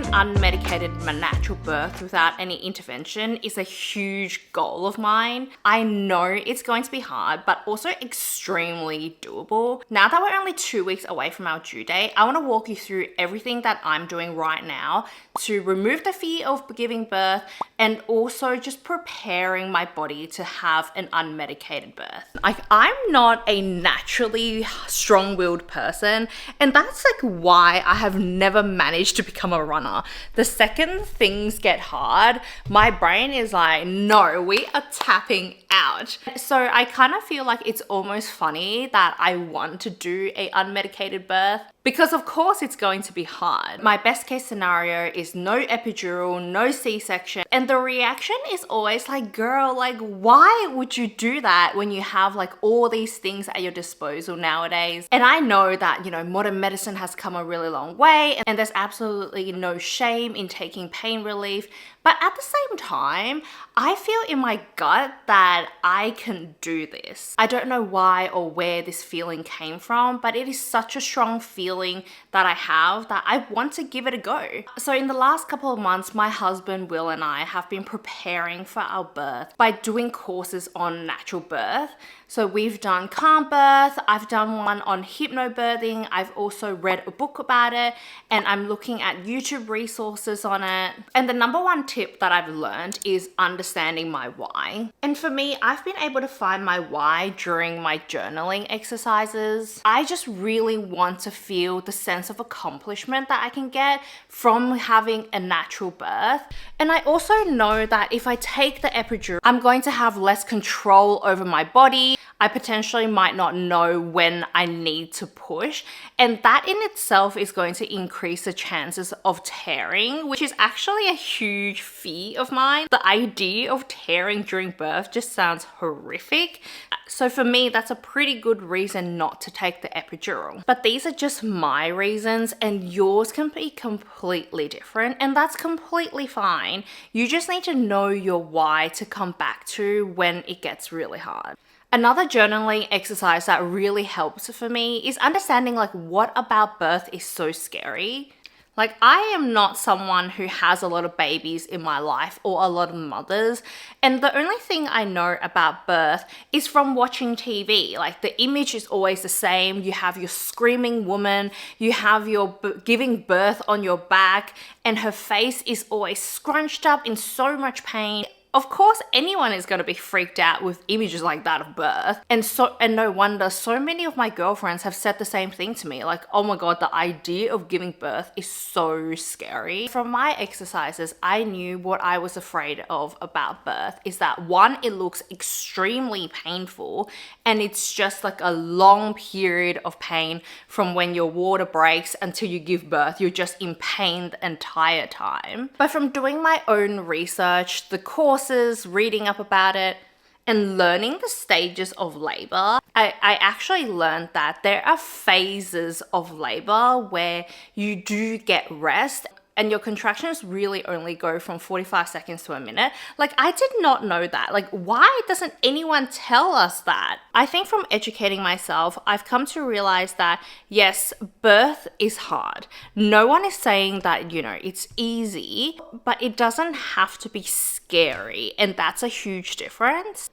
an unmedicated natural birth without any intervention is a huge goal of mine. I know it's going to be hard, but also extremely doable. Now that we're only 2 weeks away from our due date, I want to walk you through everything that I'm doing right now to remove the fear of giving birth and also just preparing my body to have an unmedicated birth. Like, I'm not a naturally strong-willed person, and that's like why I have never managed to become a runner. The second things get hard, my brain is like, no, we are tapping out. So I kind of feel like it's almost funny that I want to do a unmedicated birth, because of course it's going to be hard. My best case scenario is no epidural, no C-section. And the reaction is always like, girl, like, why would you do that when you have like all these things at your disposal nowadays? And I know that, you know, modern medicine has come a really long way, and there's absolutely no shame in taking pain relief. But at the same time, I feel in my gut that I can do this. I don't know why or where this feeling came from, but it is such a strong feeling that I have that I want to give it a go. So in the last couple of months, my husband Will and I have been preparing for our birth by doing courses on natural birth. So we've done calm birth, I've done one on hypnobirthing, I've also read a book about it, and I'm looking at YouTube resources on it. And the number one tip that I've learned is understanding my why. And for me, I've been able to find my why during my journaling exercises. I just really want to feel the sense of accomplishment that I can get from having a natural birth. And I also know that if I take the epidural, I'm going to have less control over my body. I potentially might not know when I need to push, and that in itself is going to increase the chances of tearing, which is actually a huge fear of mine. The idea of tearing during birth just sounds horrific. So for me, that's a pretty good reason not to take the epidural. But these are just my reasons, and yours can be completely different, and that's completely fine. You just need to know your why to come back to when it gets really hard. Another journaling exercise that really helps for me is understanding like what about birth is so scary. Like, I am not someone who has a lot of babies in my life or a lot of mothers, and the only thing I know about birth is from watching TV. Like, the image is always the same. You have your screaming woman, you have your giving birth on your back, and her face is always scrunched up in so much pain. Of course, anyone is going to be freaked out with images like that of birth. And no wonder so many of my girlfriends have said the same thing to me. Like, oh my God, the idea of giving birth is so scary. From my exercises, I knew what I was afraid of about birth is that one, it looks extremely painful, and it's just like a long period of pain from when your water breaks until you give birth. You're just in pain the entire time. But from doing my own research, the course, reading up about it, and learning the stages of labor, I actually learned that there are phases of labor where you do get rest and your contractions really only go from 45 seconds to a minute. Like, I did not know that. Like, why doesn't anyone tell us that? I think from educating myself, I've come to realize that yes, birth is hard. No one is saying that, you know, it's easy, but it doesn't have to be scary. And that's a huge difference.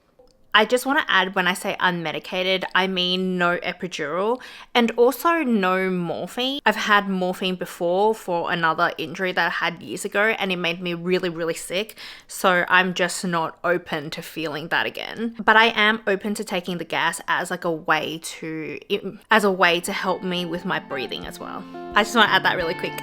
I just want to add, when I say unmedicated, I mean no epidural and also no morphine. I've had morphine before for another injury that I had years ago, and it made me really, really sick. So I'm just not open to feeling that again. But I am open to taking the gas as like a way to help me with my breathing as well. I just want to add that really quick.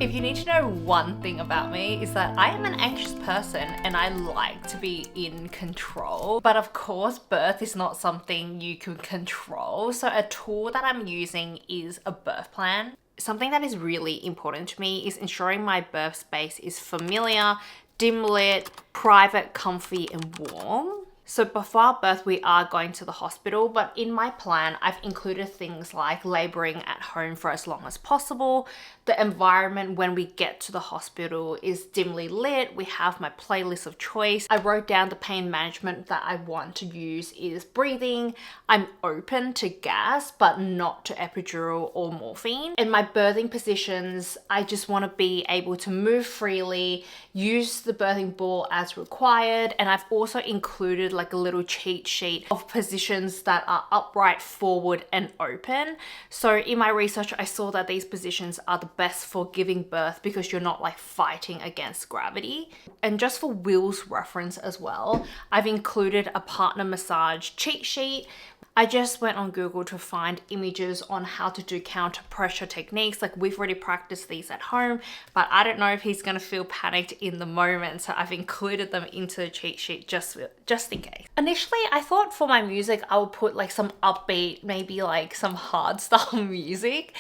If you need to know one thing about me, is that I am an anxious person and I like to be in control. But of course, birth is not something you can control. So a tool that I'm using is a birth plan. Something that is really important to me is ensuring my birth space is familiar, dim lit, private, comfy, and warm. So before our birth, we are going to the hospital, but in my plan, I've included things like laboring at home for as long as possible. The environment when we get to the hospital is dimly lit. We have my playlist of choice. I wrote down the pain management that I want to use is breathing. I'm open to gas, but not to epidural or morphine. In my birthing positions, I just want to be able to move freely, use the birthing ball as required, and I've also included like a little cheat sheet of positions that are upright, forward, and open. So in my research, I saw that these positions are the best for giving birth because you're not like fighting against gravity. And just for Will's reference as well, I've included a partner massage cheat sheet. I just went on Google to find images on how to do counter pressure techniques. Like, we've already practiced these at home, but I don't know if he's gonna feel panicked in the moment. So I've included them into the cheat sheet just in case. Initially, I thought for my music, I would put like some upbeat, maybe like some hard style music.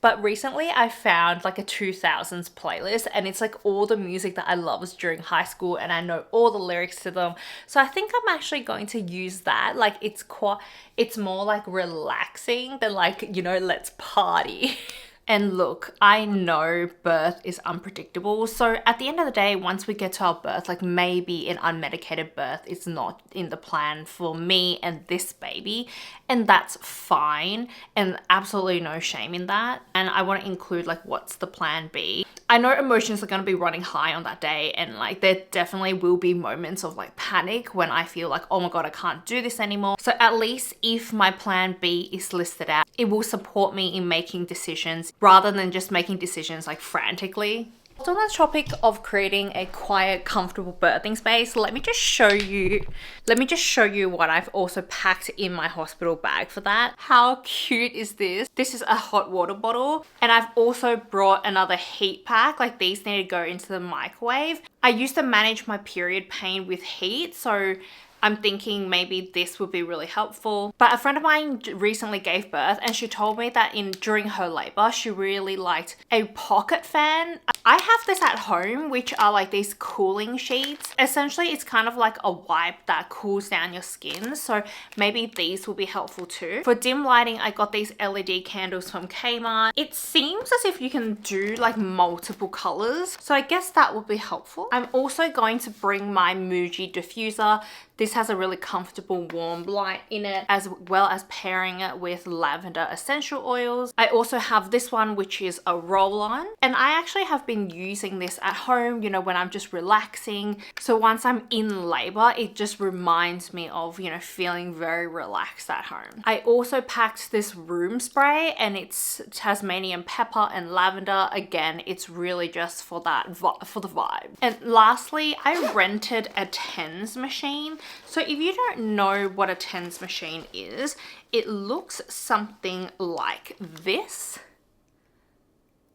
But recently I found like a 2000s playlist, and it's like all the music that I loved during high school, and I know all the lyrics to them. So I think I'm actually going to use that. Like, it's more like relaxing than like, you know, let's party. And look, I know birth is unpredictable. So at the end of the day, once we get to our birth, like maybe an unmedicated birth is not in the plan for me and this baby. And that's fine. And absolutely no shame in that. And I want to include like, what's the plan B? I know emotions are going to be running high on that day. And like, there definitely will be moments of like panic when I feel like, oh my God, I can't do this anymore. So at least if my plan B is listed out, it will support me in making decisions rather than just making decisions like frantically. So on the topic of creating a quiet, comfortable birthing space, let me just show you what I've also packed in my hospital bag for that. How cute is this? This is a hot water bottle, and I've also brought another heat pack. Like, these need to go into the microwave. I used to manage my period pain with heat, so I'm thinking maybe this would be really helpful. But a friend of mine recently gave birth, and she told me that during her labor, she really liked a pocket fan. I have this at home, which are like these cooling sheets. Essentially, it's kind of like a wipe that cools down your skin. So maybe these will be helpful too. For dim lighting, I got these LED candles from Kmart. It seems as if you can do like multiple colors. So I guess that would be helpful. I'm also going to bring my Muji diffuser. This has a really comfortable warm light in it, as well as pairing it with lavender essential oils. I also have this one, which is a roll-on, and I actually have been using this at home, you know, when I'm just relaxing. So once I'm in labor, it just reminds me of, you know, feeling very relaxed at home. I also packed this room spray, and it's Tasmanian pepper and lavender. Again, it's really just for that, for the vibe. And lastly, I rented a TENS machine. So if you don't know what a TENS machine is, it looks something like this.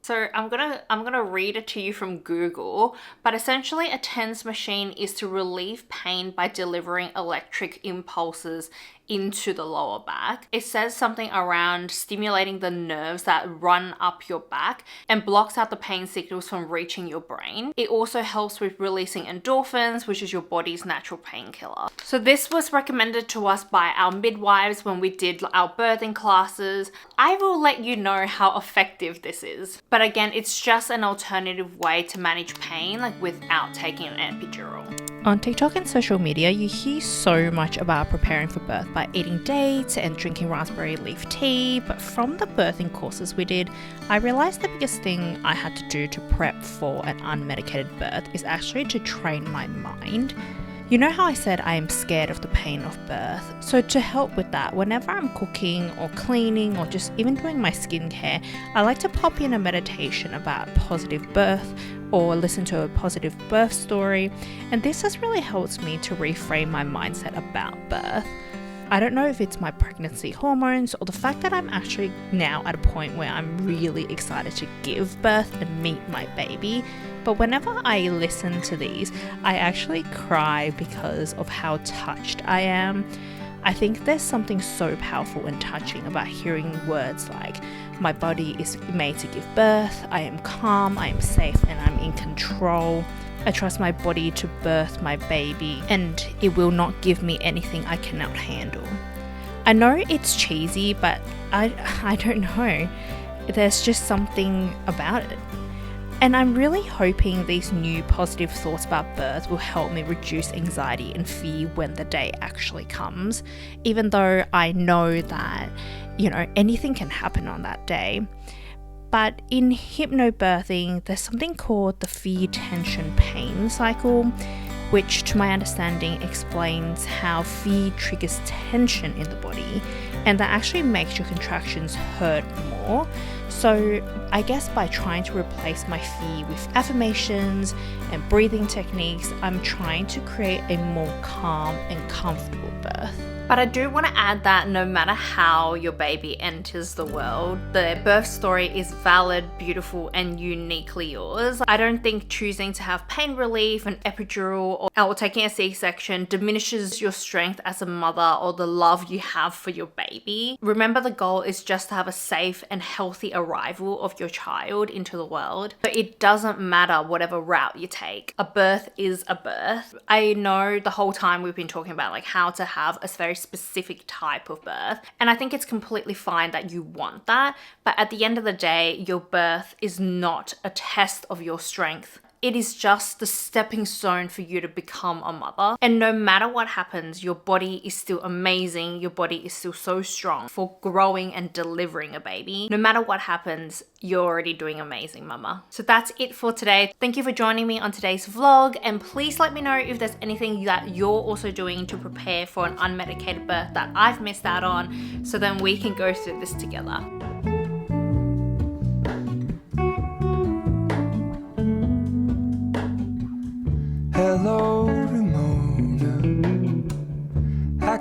So I'm gonna read it to you from Google, but essentially a TENS machine is to relieve pain by delivering electric impulses into the lower back. It says something around stimulating the nerves that run up your back and blocks out the pain signals from reaching your brain. It also helps with releasing endorphins, which is your body's natural painkiller. So this was recommended to us by our midwives when we did our birthing classes. I will let you know how effective this is. But again, it's just an alternative way to manage pain, like without taking an epidural. On TikTok and social media, you hear so much about preparing for birth by eating dates and drinking raspberry leaf tea, but from the birthing courses we did, I realized the biggest thing I had to do to prep for an unmedicated birth is actually to train my mind. You know how I said I am scared of the pain of birth? So to help with that, whenever I'm cooking or cleaning or just even doing my skincare, I like to pop in a meditation about positive birth or listen to a positive birth story, and this has really helped me to reframe my mindset about birth. I don't know if it's my pregnancy hormones or the fact that I'm actually now at a point where I'm really excited to give birth and meet my baby, but whenever I listen to these, I actually cry because of how touched I am. I think there's something so powerful and touching about hearing words like, my body is made to give birth, I am calm, I am safe, and I'm in control. I trust my body to birth my baby, and it will not give me anything I cannot handle. I know it's cheesy, but I don't know. There's just something about it. And I'm really hoping these new positive thoughts about birth will help me reduce anxiety and fear when the day actually comes, even though I know that, anything can happen on that day. But in hypnobirthing, there's something called the fear, tension, pain cycle, which to my understanding explains how fear triggers tension in the body, and that actually makes your contractions hurt more. So I guess by trying to replace my fear with affirmations and breathing techniques, I'm trying to create a more calm and comfortable birth. But I do want to add that no matter how your baby enters the world, the birth story is valid, beautiful, and uniquely yours. I don't think choosing to have pain relief, an epidural, or taking a C-section diminishes your strength as a mother or the love you have for your baby. Remember, the goal is just to have a safe and healthy arrival of your child into the world. So it doesn't matter whatever route you take. A birth is a birth. I know the whole time we've been talking about how to have a very specific type of birth, and I think it's completely fine that you want that, but at the end of the day, your birth is not a test of your strength. It is just the stepping stone for you to become a mother. And no matter what happens, your body is still amazing. Your body is still so strong for growing and delivering a baby. No matter what happens, you're already doing amazing, mama. So that's it for today. Thank you for joining me on today's vlog. And please let me know if there's anything that you're also doing to prepare for an unmedicated birth that I've missed out on, so then we can go through this together.